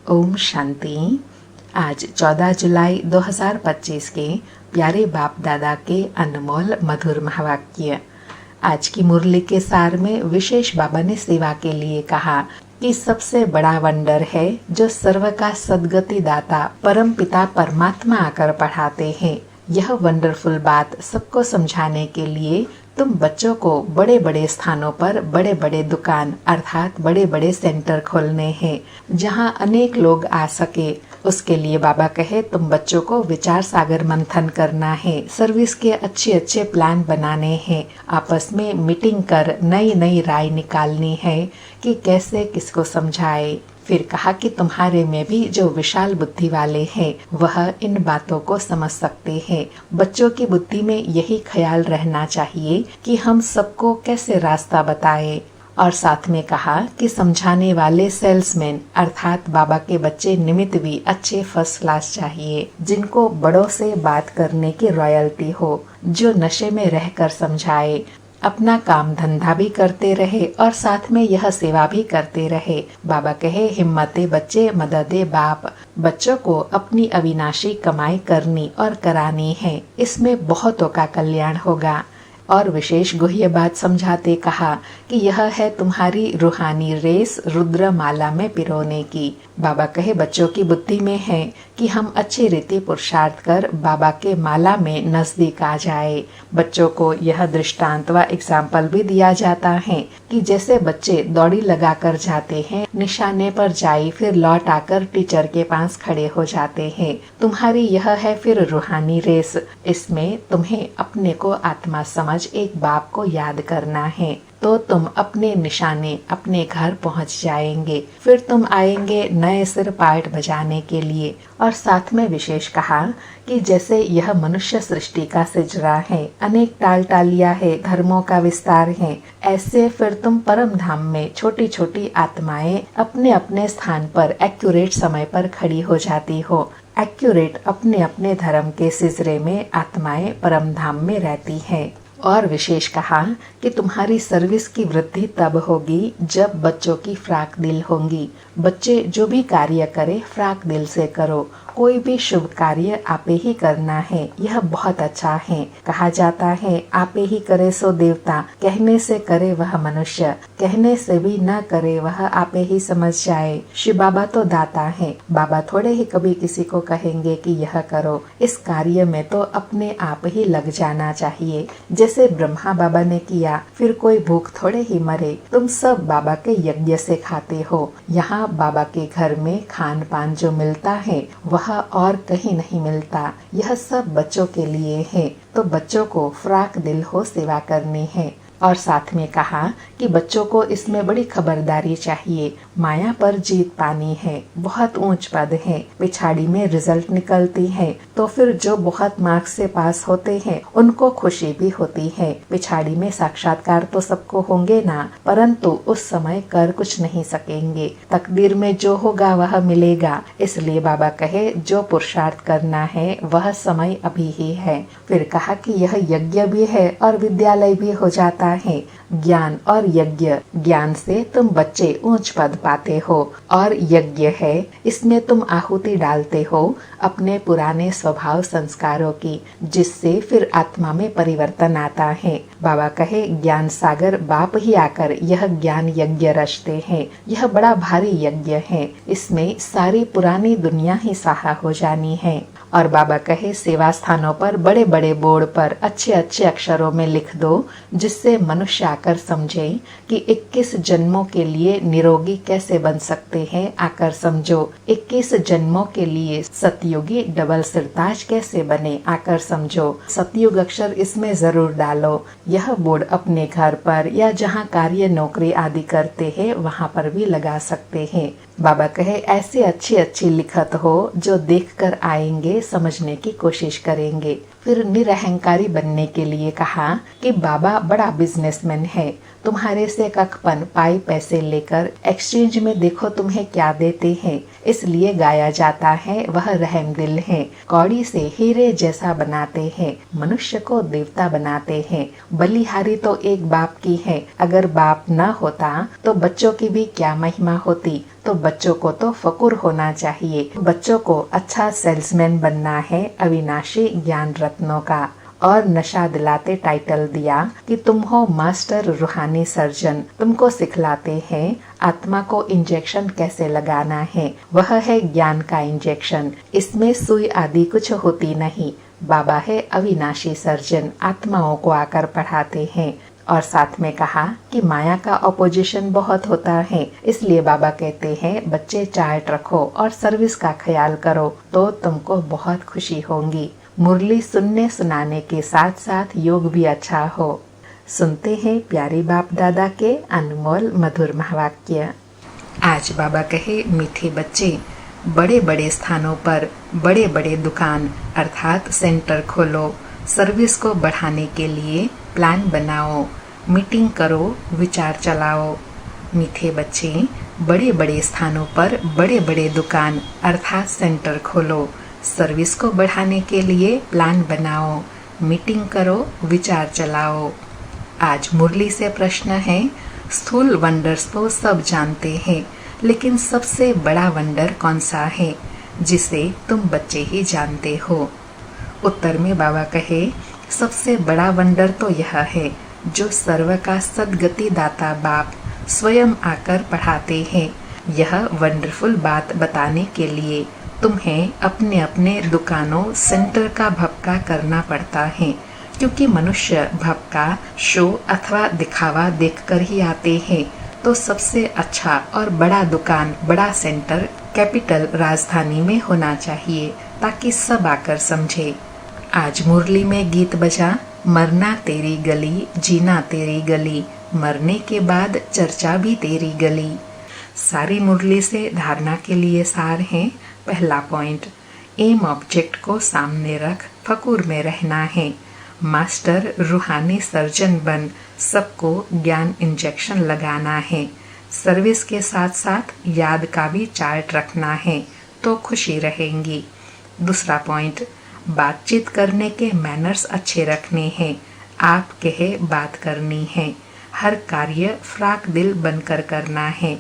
ओम शांति। आज 14 जुलाई 2025 के प्यारे बाप दादा के अनमोल मधुर महावाक्य। आज की मुरली के सार में विशेष बाबा ने सेवा के लिए कहा कि सबसे बड़ा वंडर है जो सर्व का सद्गति दाता परम पिता परमात्मा आकर पढ़ाते हैं। यह वंडरफुल बात सबको समझाने के लिए तुम बच्चों को बड़े बड़े स्थानों पर बड़े बड़े दुकान अर्थात बड़े बड़े सेंटर खोलने हैं जहां अनेक लोग आ सके। उसके लिए बाबा कहे तुम बच्चों को विचार सागर मंथन करना है, सर्विस के अच्छे अच्छे प्लान बनाने हैं, आपस में मीटिंग कर नई नई राय निकालनी है कि कैसे किसको समझाए। फिर कहा कि तुम्हारे में भी जो विशाल बुद्धि वाले हैं वह इन बातों को समझ सकते हैं। बच्चों की बुद्धि में यही ख्याल रहना चाहिए कि हम सबको कैसे रास्ता बताएं। और साथ में कहा कि समझाने वाले सेल्समैन अर्थात बाबा के बच्चे निमित्त भी अच्छे फर्स्ट क्लास चाहिए, जिनको बड़ों से बात करने की रॉयल्टी हो, जो नशे में रहकर समझाए, अपना काम धंधा भी करते रहे और साथ में यह सेवा भी करते रहे। बाबा कहे हिम्मते बच्चे मददे बाप। बच्चों को अपनी अविनाशी कमाई करनी और करानी है, इसमें बहुतों का कल्याण होगा। और विशेष गुह्य बात समझाते कहा कि यह है तुम्हारी रूहानी रेस रुद्र माला में पिरोने की। बाबा कहे बच्चों की बुद्धि में है कि हम अच्छी रीति पुरुषार्थ कर बाबा के माला में नजदीक आ जाए। बच्चों को यह दृष्टांत व एग्जाम्पल भी दिया जाता है कि जैसे बच्चे दौड़ी लगा कर जाते हैं, निशाने पर जाए फिर लौट आकर टीचर के पास खड़े हो जाते हैं। तुम्हारी यह है फिर रूहानी रेस। इसमें तुम्हें अपने को आत्मा समझ एक बाप को याद करना है तो तुम अपने निशाने अपने घर पहुंच जाएंगे। फिर तुम आएंगे नए सिर पार्ट बजाने के लिए। और साथ में विशेष कहा कि जैसे यह मनुष्य सृष्टि का सिजरा है, अनेक टाल टालिया है, धर्मों का विस्तार है, ऐसे फिर तुम परम धाम में छोटी छोटी आत्माएं अपने अपने स्थान पर एक्यूरेट समय पर खड़ी हो जाती हो। एक्यूरेट अपने अपने धर्म के सिजरे में आत्माएं परम धाम में रहती है। और विशेष कहा कि तुम्हारी सर्विस की वृद्धि तब होगी जब बच्चों की फ्राक दिल होंगी। बच्चे जो भी कार्य करे फ्राक दिल से करो। कोई भी शुभ कार्य आपे ही करना है, यह बहुत अच्छा है। कहा जाता है आपे ही करे सो देवता, कहने से करे वह मनुष्य, कहने से भी न करे वह आपे ही समझ जाए। शिव बाबा तो दाता है, बाबा थोड़े ही कभी किसी को कहेंगे कि यह करो। इस कार्य में तो अपने आप ही लग जाना चाहिए, जैसे ब्रह्मा बाबा ने किया। फिर कोई भूख थोड़े ही मरे। तुम सब बाबा के यज्ञ से खाते हो। यहाँ बाबा के घर में खान पान जो मिलता है वह और कहीं नहीं मिलता। यह सब बच्चों के लिए है, तो बच्चों को फ्राक दिल हो सेवा करनी है। और साथ में कहा कि बच्चों को इसमें बड़ी खबरदारी चाहिए। माया पर जीत पानी है, बहुत ऊंच पद है, पिछाड़ी में रिजल्ट निकलती है तो फिर जो बहुत मार्क्स से पास होते हैं उनको खुशी भी होती है। पिछाड़ी में साक्षात्कार तो सबको होंगे ना, परंतु उस समय कर कुछ नहीं सकेंगे। तकदीर में जो होगा वह मिलेगा। इसलिए बाबा कहे जो पुरुषार्थ करना है वह समय अभी ही है। फिर कहा कि यह यज्ञ भी है और विद्यालय भी हो जाता है। ज्ञान और यज्ञ, ज्ञान से तुम बच्चे ऊंच पद पाते हो और यज्ञ है इसमें तुम आहुति डालते हो अपने पुराने स्वभाव संस्कारों की, जिससे फिर आत्मा में परिवर्तन आता है। बाबा कहे ज्ञान सागर बाप ही आकर यह ज्ञान यज्ञ रचते हैं। यह बड़ा भारी यज्ञ है, इसमें सारी पुरानी दुनिया ही सहा हो जानी है। और बाबा कहे सेवा स्थानों पर बड़े बड़े बोर्ड पर अच्छे अच्छे अक्षरों में लिख दो, जिससे मनुष्य आकर समझे कि 21 जन्मों के लिए निरोगी कैसे बन सकते हैं। आकर समझो 21 जन्मों के लिए सतयुगी डबल सिरताज कैसे बने। आकर समझो। सतयुग अक्षर इसमें जरूर डालो। यह बोर्ड अपने घर पर या जहाँ कार्य नौकरी आदि करते हैं वहाँ पर भी लगा सकते हैं। बाबा कहे ऐसी अच्छी अच्छी लिखत हो जो देखकर आएंगे, समझने की कोशिश करेंगे। फिर निरहंकारी बनने के लिए कहा कि बाबा बड़ा बिजनेसमैन है, तुम्हारे से कखपन पाई पैसे लेकर एक्सचेंज में देखो तुम्हें क्या देते हैं। इसलिए गाया जाता है वह रहमदिल है, कौड़ी से हीरे जैसा बनाते हैं, मनुष्य को देवता बनाते हैं। बलिहारी तो एक बाप की है, अगर बाप न होता तो बच्चों की भी क्या महिमा होती। तो बच्चों को तो फकुर होना चाहिए, बच्चों को अच्छा सेल्समैन बनना है, अविनाशी ज्ञान रत्नों का। और नशा दिलाते टाइटल दिया कि तुम हो मास्टर रूहानी सर्जन, तुमको सिखलाते हैं आत्मा को इंजेक्शन कैसे लगाना है, वह है ज्ञान का इंजेक्शन, इसमें सुई आदि कुछ होती नहीं। बाबा है अविनाशी सर्जन, आत्माओं को आकर पढ़ाते हैं। और साथ में कहा कि माया का अपोजिशन बहुत होता है, इसलिए बाबा कहते हैं बच्चे चार्ट रखो और सर्विस का ख्याल करो तो तुमको बहुत खुशी होगी। मुरली सुनने सुनाने के साथ साथ योग भी अच्छा हो। सुनते हैं प्यारे बाप दादा के अनमोल मधुर महावाक्य। आज बाबा कहे, मीठे बच्चे, बड़े बड़े स्थानों पर बड़े बड़े दुकान अर्थात सेंटर खोलो, सर्विस को बढ़ाने के लिए प्लान बनाओ, मीटिंग करो, विचार चलाओ। मीठे बच्चे, बड़े बड़े स्थानों पर बड़े बड़े दुकान अर्थात सेंटर खोलो, सर्विस को बढ़ाने के लिए प्लान बनाओ, मीटिंग करो, विचार चलाओ। आज मुरली से प्रश्न है, स्थूल वंडर्स तो सब जानते हैं, लेकिन सबसे बड़ा वंडर कौन सा है जिसे तुम बच्चे ही जानते हो। उत्तर में बाबा कहे, सबसे बड़ा वंडर तो यह है जो सर्व का सद्गति दाता बाप स्वयं आकर पढ़ाते हैं। यह वंडरफुल बात बताने के लिए तुम्हें अपने अपने दुकानों सेंटर का भपका करना पड़ता है, क्योंकि मनुष्य भपका शो अथवा दिखावा देखकर ही आते हैं। तो सबसे अच्छा और बड़ा दुकान, बड़ा सेंटर कैपिटल राजधानी में होना चाहिए ताकि सब आकर समझे। आज मुरली में गीत बजा, मरना तेरी गली, जीना तेरी गली, मरने के बाद चर्चा भी तेरी गली। सारी मुरली से धारणा के लिए सार है। पहला पॉइंट, एम ऑब्जेक्ट को सामने रख, फकुर में रहना है। मास्टर रूहानी सर्जन बन, सबको ज्ञान इंजेक्शन लगाना है। सर्विस के साथ साथ याद का भी चार्ट रखना है तो खुशी रहेंगी। दूसरा पॉइंट, बातचीत करने के मैनर्स अच्छे रखने हैं, आप कहे बात करनी है, हर कार्य फ्राक दिल बनकर करना है।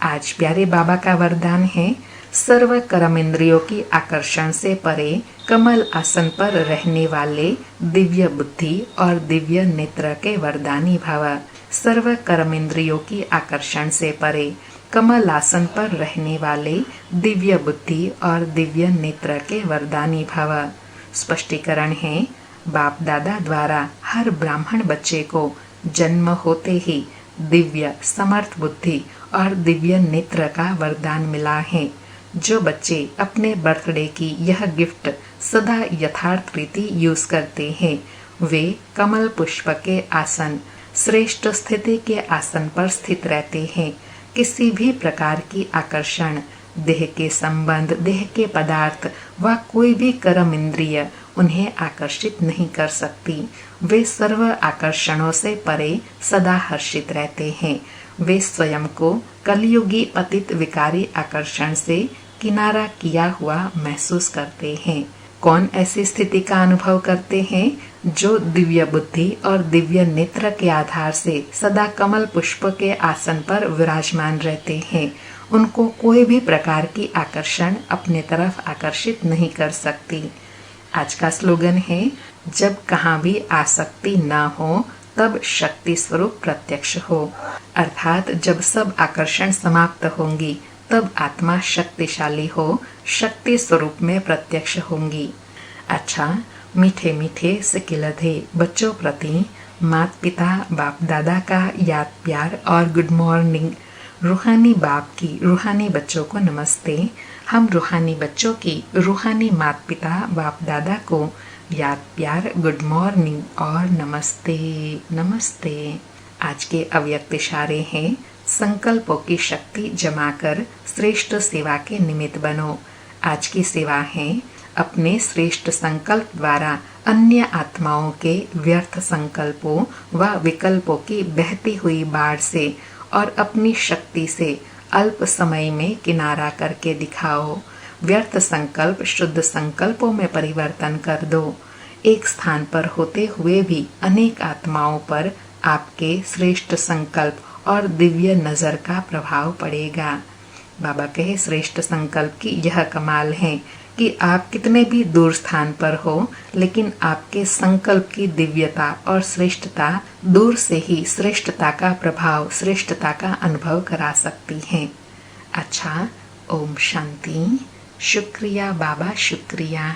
आज प्यारे बाबा का वरदान है, सर्व कर्म इंद्रियों की आकर्षण से परे कमल आसन पर रहने वाले दिव्य बुद्धि और दिव्य नेत्र के वरदानी भव। सर्व कर्म इंद्रियों की आकर्षण से परे कमल आसन पर रहने वाले दिव्य बुद्धि और दिव्य नेत्र के वरदानी भव। स्पष्टीकरण है, बाप दादा द्वारा हर ब्राह्मण बच्चे को जन्म होते ही दिव्य समर्थ बुद्धि और दिव्य नेत्र का वरदान मिला है। जो बच्चे अपने बर्थडे की यह गिफ्ट सदा यथार्थ रीति यूज करते हैं, वे कमल पुष्प के आसन, श्रेष्ठ स्थिति के आसन पर स्थित रहते हैं। किसी भी प्रकार की आकर्षण, देह के संबंध, देह के पदार्थ व कोई भी कर्म इंद्रिय उन्हें आकर्षित नहीं कर सकती। वे सर्व आकर्षणों से परे सदा हर्षित रहते हैं। वे स्वयं को कलयुगी पतित विकारी आकर्षण से किनारा किया हुआ महसूस करते हैं। कौन ऐसी स्थिति का अनुभव करते हैं? जो दिव्य बुद्धि और दिव्य नेत्र के आधार से सदा कमल पुष्प के आसन पर विराजमान रहते हैं। उनको कोई भी प्रकार की आकर्षण अपने तरफ आकर्षित नहीं कर सकती। आज का स्लोगन है, जब कहाँ भी आसक्ति ना हो तब शक्ति स्वरूप प्रत्यक्ष हो। अर्थात जब सब आकर्षण समाप्त होंगी तब आत्मा शक्तिशाली हो, शक्ति स्वरूप में प्रत्यक्ष होंगी। अच्छा, मीठे मीठे सिकिलधे बच्चों प्रति माता पिता बाप दादा का याद प्यार और गुड मॉर्निंग। रूहानी बाप की रूहानी बच्चों को नमस्ते। हम रूहानी बच्चों की रूहानी माता पिता बाप दादा को याद प्यार, गुड मॉर्निंग और नमस्ते नमस्ते। आज के अव्यक्त इशारे हैं, संकल्पों की शक्ति जमा कर श्रेष्ठ सेवा के निमित्त बनो। आज की सेवा है, अपने श्रेष्ठ संकल्प द्वारा अन्य आत्माओं के व्यर्थ संकल्पों व विकल्पों की बहती हुई बाढ़ से और अपनी शक्ति से अल्प समय में किनारा करके दिखाओ। व्यर्थ संकल्प शुद्ध संकल्पों में परिवर्तन कर दो। एक स्थान पर होते हुए भी अनेक आत्माओं पर आपके श्रेष्ठ संकल्प और दिव्य नजर का प्रभाव पड़ेगा। बाबा कहे श्रेष्ठ संकल्प की यह कमाल है कि आप कितने भी दूर स्थान पर हो, लेकिन आपके संकल्प की दिव्यता और श्रेष्ठता दूर से ही श्रेष्ठता का प्रभाव, श्रेष्ठता का अनुभव करा सकती है। अच्छा, ओम शांति। शुक्रिया बाबा, शुक्रिया।